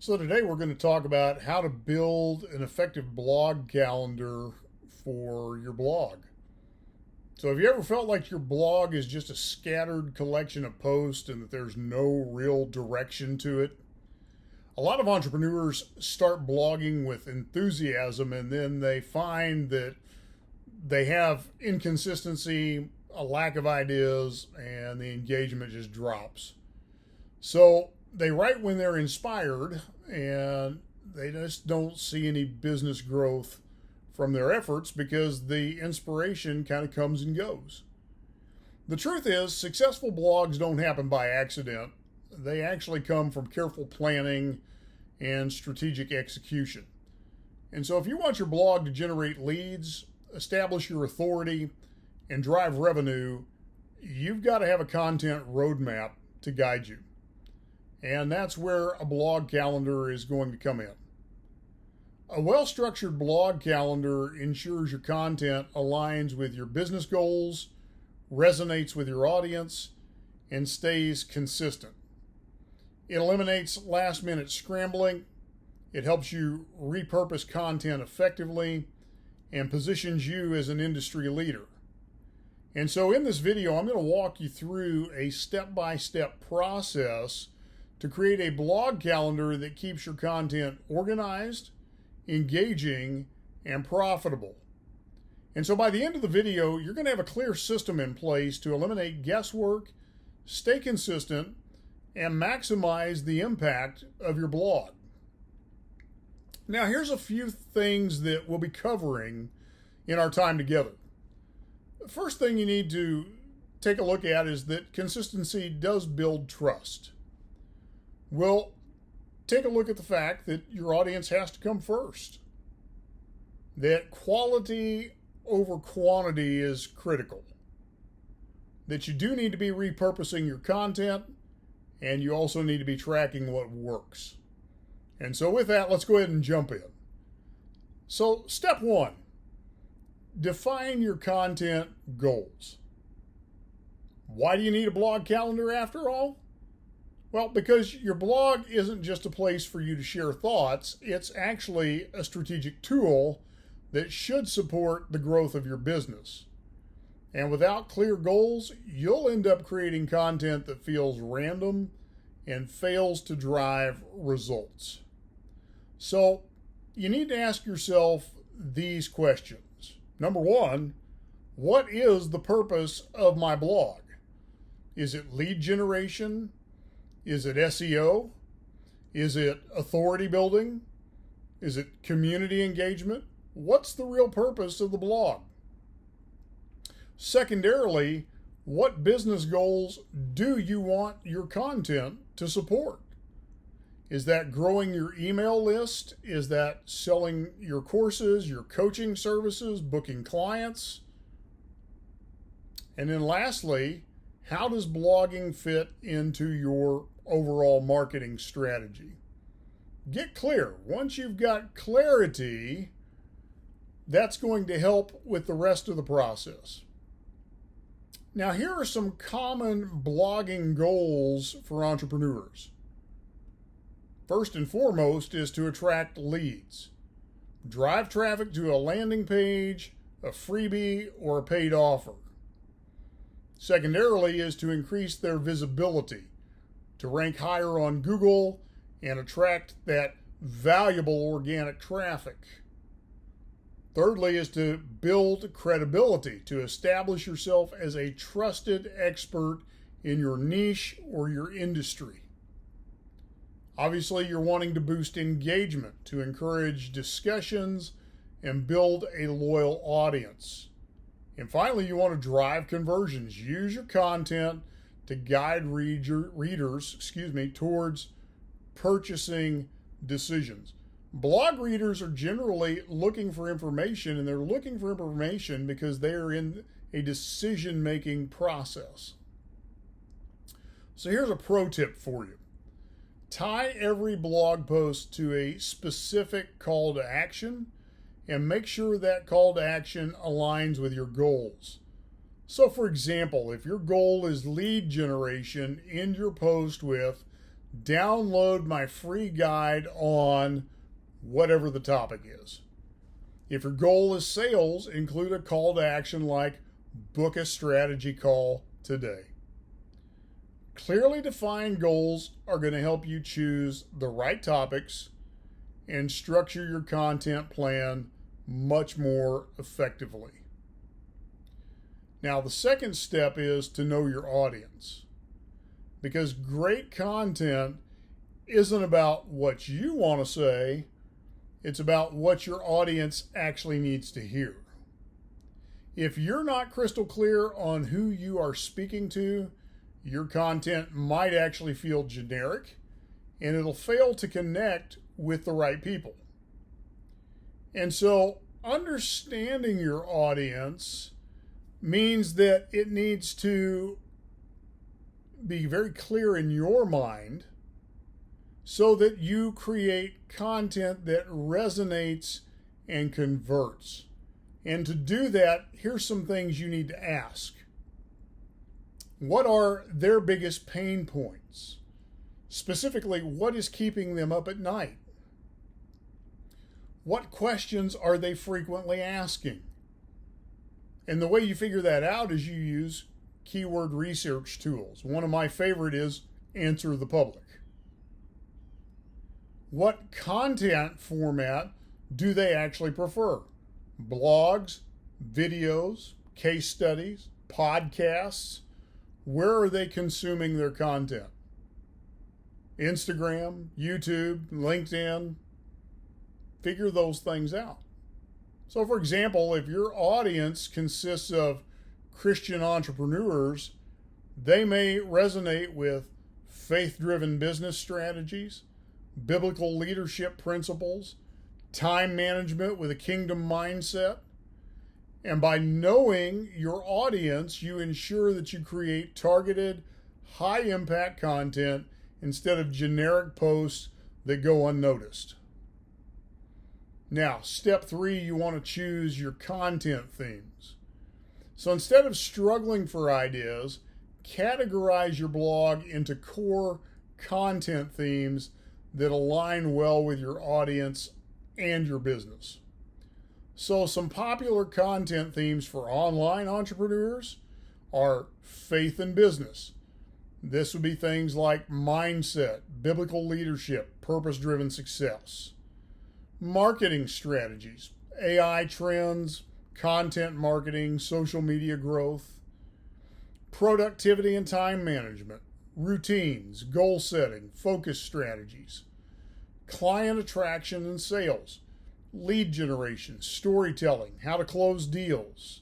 So today we're going to talk about how to build an effective blog calendar for your blog. So have you ever felt like your blog is just a scattered collection of posts and that there's no real direction to it? A lot of entrepreneurs start blogging with enthusiasm and then they find that they have inconsistency, a lack of ideas, and the engagement just drops. So they write when they're inspired and they just don't see any business growth from their efforts because the inspiration kind of comes and goes. The truth is, successful blogs don't happen by accident. They actually come from careful planning and strategic execution. And so if you want your blog to generate leads, establish your authority, and drive revenue, you've got to have a content roadmap to guide you. And that's where a blog calendar is going to come in. A well-structured blog calendar ensures your content aligns with your business goals, resonates with your audience, and stays consistent. It eliminates last-minute scrambling. It helps you repurpose content effectively and positions you as an industry leader. And so in this video, I'm going to walk you through a step-by-step process to create a blog calendar that keeps your content organized, engaging, and profitable. And so by the end of the video, you're going to have a clear system in place to eliminate guesswork, stay consistent, and maximize the impact of your blog. Now, here's a few things that we'll be covering in our time together. The first thing you need to take a look at is that consistency does build trust. Well, take a look at the fact that your audience has to come first. That quality over quantity is critical. That you do need to be repurposing your content, and you also need to be tracking what works. And so with that, let's go ahead and jump in. So step one, define your content goals. Why do you need a blog calendar after all? Well, because your blog isn't just a place for you to share thoughts, it's actually a strategic tool that should support the growth of your business. And without clear goals, you'll end up creating content that feels random and fails to drive results. So you need to ask yourself these questions. Number one, what is the purpose of my blog? Is it lead generation? Is it SEO? Is it authority building? Is it community engagement? What's the real purpose of the blog? Secondarily, what business goals do you want your content to support? Is that growing your email list? Is that selling your courses, your coaching services, booking clients? And then lastly, how does blogging fit into your overall marketing strategy? Get clear. Once you've got clarity, that's going to help with the rest of the process. Now, here are some common blogging goals for entrepreneurs. First and foremost is to attract leads. Drive traffic to a landing page, a freebie, or a paid offer. Secondarily is to increase their visibility, to rank higher on Google and attract that valuable organic traffic. Thirdly is to build credibility, to establish yourself as a trusted expert in your niche or your industry. Obviously, you're wanting to boost engagement, to encourage discussions and build a loyal audience. And finally, you want to drive conversions. Use your content to guide readers towards purchasing decisions. Blog readers are generally looking for information, and they're looking for information because they are in a decision-making process. So here's a pro tip for you. Tie every blog post to a specific call to action and make sure that call to action aligns with your goals. So for example, if your goal is lead generation, end your post with download my free guide on whatever the topic is. If your goal is sales, include a call to action like book a strategy call today. Clearly defined goals are going to help you choose the right topics and structure your content plan much more effectively. Now, the second step is to know your audience, because great content isn't about what you want to say, it's about what your audience actually needs to hear. If you're not crystal clear on who you are speaking to, your content might actually feel generic and it'll fail to connect with the right people. And so understanding your audience means that it needs to be very clear in your mind so that you create content that resonates and converts. And to do that, here's some things you need to ask. What are their biggest pain points? Specifically, what is keeping them up at night? What questions are they frequently asking? And the way you figure that out is you use keyword research tools. One of my favorite is Answer the Public. What content format do they actually prefer? Blogs, videos, case studies, podcasts? Where are they consuming their content? Instagram, YouTube, LinkedIn. Figure those things out. So, for example, if your audience consists of Christian entrepreneurs, they may resonate with faith-driven business strategies, biblical leadership principles, time management with a kingdom mindset. And by knowing your audience, you ensure that you create targeted, high-impact content instead of generic posts that go unnoticed. Now, step 3, you want to choose your content themes. So instead of struggling for ideas, categorize your blog into core content themes that align well with your audience and your business. So some popular content themes for online entrepreneurs are faith and business. This would be things like mindset, biblical leadership, purpose-driven success. Marketing strategies, AI trends, content marketing, social media growth. Productivity and time management, routines, goal setting, focus strategies. Client attraction and sales, lead generation, storytelling, how to close deals.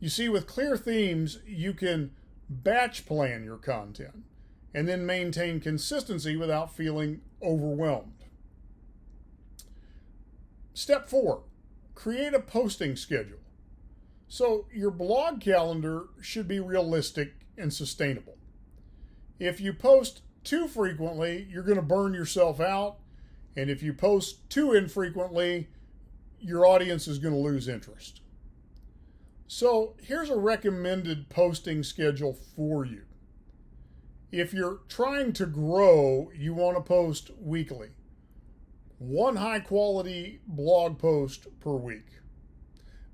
You see, with clear themes, you can batch plan your content and then maintain consistency without feeling overwhelmed. Step 4, create a posting schedule. So your blog calendar should be realistic and sustainable. If you post too frequently, you're going to burn yourself out. And if you post too infrequently, your audience is going to lose interest. So here's a recommended posting schedule for you. If you're trying to grow, you want to post weekly. 1 high-quality blog post per week.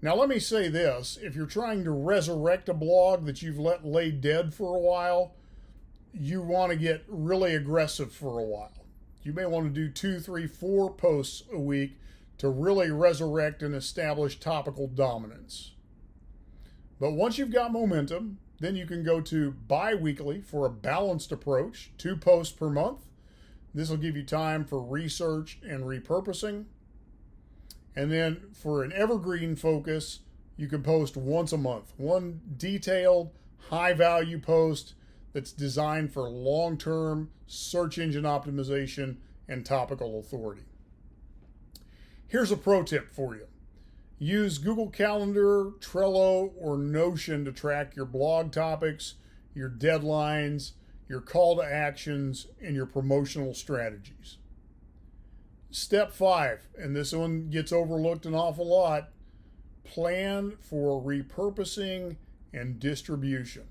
Now let me say this, if you're trying to resurrect a blog that you've let lay dead for a while, you want to get really aggressive for a while. You may want to do 2, 3, 4 posts a week to really resurrect and establish topical dominance. But once you've got momentum, then you can go to bi-weekly for a balanced approach, 2 posts per month. This will give you time for research and repurposing. And then for an evergreen focus, you can post once a month. One detailed, high-value post that's designed for long-term search engine optimization and topical authority. Here's a pro tip for you. Use Google Calendar, Trello, or Notion to track your blog topics, your deadlines, your call to actions, and your promotional strategies. Step 5, and this one gets overlooked an awful lot, plan for repurposing and distribution.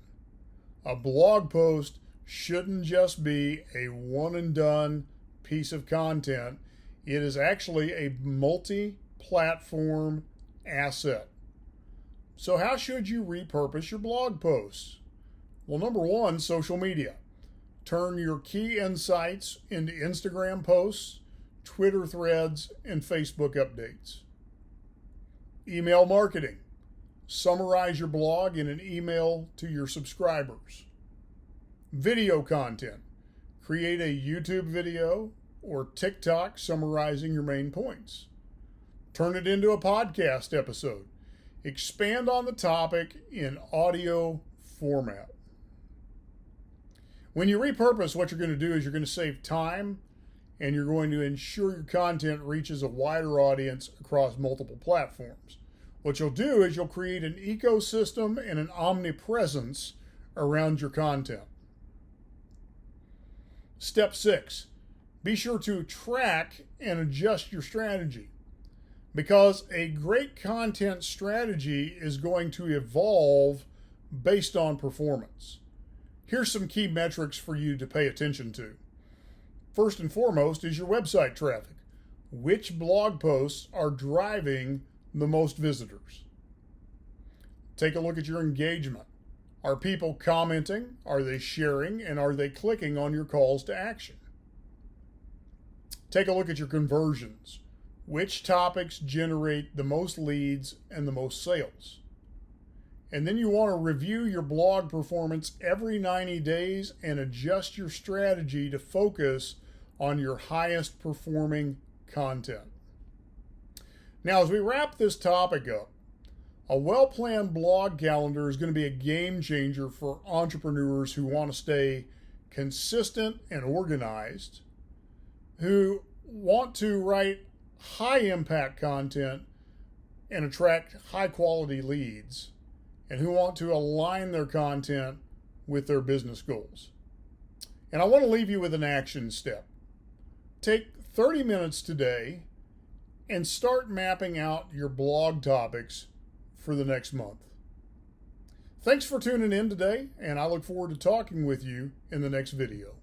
A blog post shouldn't just be a one and done piece of content. It is actually a multi-platform asset. So how should you repurpose your blog posts? Well, number one, social media. Turn your key insights into Instagram posts, Twitter threads, and Facebook updates. Email marketing. Summarize your blog in an email to your subscribers. Video content. Create a YouTube video or TikTok summarizing your main points. Turn it into a podcast episode. Expand on the topic in audio format. When you repurpose, what you're going to do is you're going to save time and you're going to ensure your content reaches a wider audience across multiple platforms. What you'll do is you'll create an ecosystem and an omnipresence around your content. Step 6, be sure to track and adjust your strategy, because a great content strategy is going to evolve based on performance. Here's some key metrics for you to pay attention to. First and foremost is your website traffic. Which blog posts are driving the most visitors? Take a look at your engagement. Are people commenting? Are they sharing? And are they clicking on your calls to action? Take a look at your conversions. Which topics generate the most leads and the most sales? And then you want to review your blog performance every 90 days and adjust your strategy to focus on your highest performing content. Now, as we wrap this topic up, a well-planned blog calendar is going to be a game changer for entrepreneurs who want to stay consistent and organized, who want to write high-impact content and attract high-quality leads, and who want to align their content with their business goals. And I want to leave you with an action step. Take 30 minutes today and start mapping out your blog topics for the next month. Thanks for tuning in today, and I look forward to talking with you in the next video.